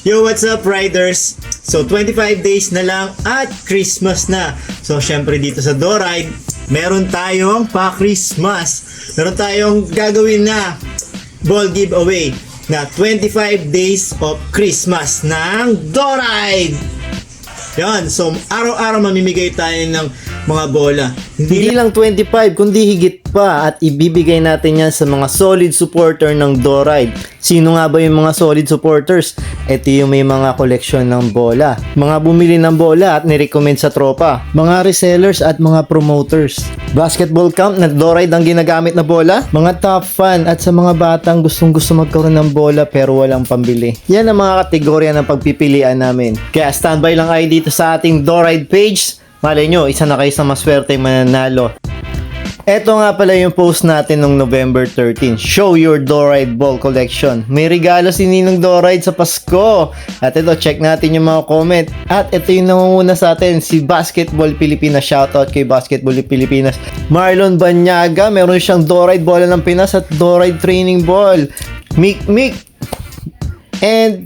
Yo, what's up, riders? So, 25 days na lang at Christmas na. So, syempre dito sa DoRide, meron tayong pa-Christmas. Meron tayong gagawin na ball giveaway na 25 days of Christmas ng DoRide. Yan, so araw-araw mamimigay tayo ng mga bola. Hindi lang 25, kundi higit pa, at ibibigay natin yan sa mga solid supporter ng DoRide. Sino nga ba yung mga solid supporters? Ito yung may mga koleksyon ng bola, mga bumili ng bola at nirecommend sa tropa, mga resellers at mga promoters. Basketball camp na DoRide ang ginagamit na bola, mga top fan at sa mga batang gustong-gusto magkaroon ng bola pero walang pambili. Yan ang mga kategorya ng pagpipilian namin. Kaya standby lang kayo dito sa ating DoRide page. Malay nyo, isa na kayo sa maswerte mananalo. Eto nga pala yung post natin noong November 13. Show your DoRide ball collection. May regalo si Ninong DoRide sa Pasko. At ito, check natin yung mga comment. At ito yung nangunguna sa atin, si Basketball Pilipinas. Shoutout kay Basketball Pilipinas. Marlon Banyaga, meron siyang DoRide bola ng Pinas at DoRide training ball. Mick. And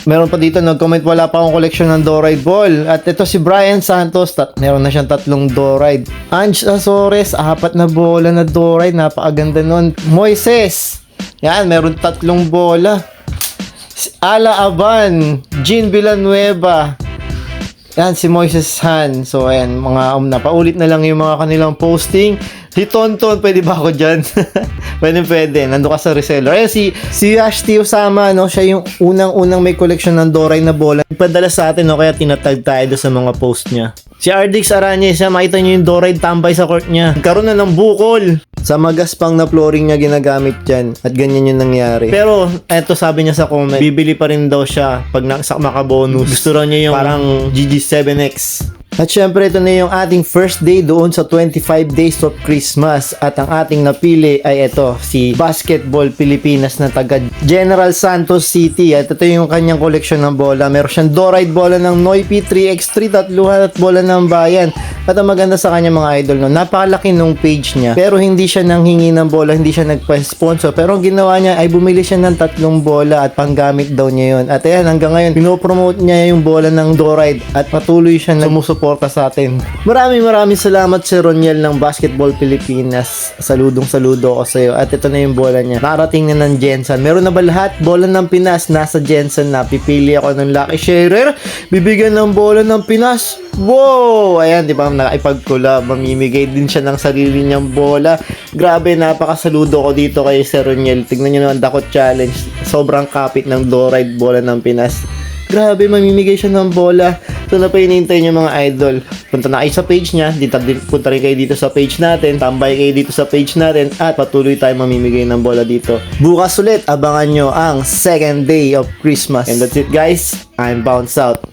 meron pa dito nag-comment, wala pa akong collection ng DoRide ball. At ito si Brian Santos, meron na siyang 3 DoRide. Ange Azores, 4 na bola na DoRide, napakaganda nun. Moises, yan, meron 3 bola. Ala Aban, Jean Villanueva, yan si Moises Han. So ayan, mga napaulit na lang yung mga kanilang posting. Si Tonton, pwede ba ako dyan? pwede. Nandun ka sa reseller. Ayan, si Ash T. Osama, no? Siya yung unang-unang may collection ng DoRide na bola. Ipadala sa atin, no? Kaya tinatag tayo sa mga post niya. Si Ardix Arañez, makita niyo yung DoRide tambay sa court niya. Nagkaroon na ng bukol. Sa magaspang na flooring niya ginagamit dyan. At ganyan yung nangyari. Pero, eto sabi niya sa comment, bibili pa rin daw siya pag makabonus. Gusto raw niya yung parang GG7X. At syempre, ito na yung ating first day doon sa 25 days of Christmas. At ang ating napili ay ito, si Basketball Pilipinas na taga General Santos City. At ito yung kanyang koleksyon ng bola. Meron siyang DoRide bola ng Noipi 3x3, tatluhan at bola ng bayan. At ang maganda sa kanya mga idol, no, napakalaki nung page niya. Pero hindi siya nanghingi ng bola, hindi siya nagpa-sponsor. Pero ang ginawa niya ay bumili siya ng 3 bola at panggamit daw niya yun. At ayan, hanggang ngayon, pinopromote niya yung bola ng DoRide at patuloy siya na sumusuporta sa atin. Maraming salamat si Roniel ng Basketball Pilipinas. Saludo ako sa iyo. At ito na yung bola niya. Nakarating na ng Jensen. Meron na ba lahat? Bola ng Pinas nasa Jensen na. Pipili ako ng lucky sharer. Bibigyan ng bola ng Pinas. Wow! Ayan, di ba? Nakipag-collab. Mamimigay din siya ng sarili niyang bola. Grabe, napakasaludo ko dito kay Sir Roniel. Tignan niyo naman, Dakot Challenge. Sobrang kapit ng DoRide bola ng Pinas. Grabe, mamimigay siya ng bola. So, na pa hinihintay niyo mga idol. Punta na kayo sa page niya. Punta rin kayo dito sa page natin. Tambay kayo dito sa page natin. At patuloy tayo mamimigay ng bola dito. Bukas ulit, abangan nyo ang second day of Christmas. And that's it, guys. I'm Bounce Out.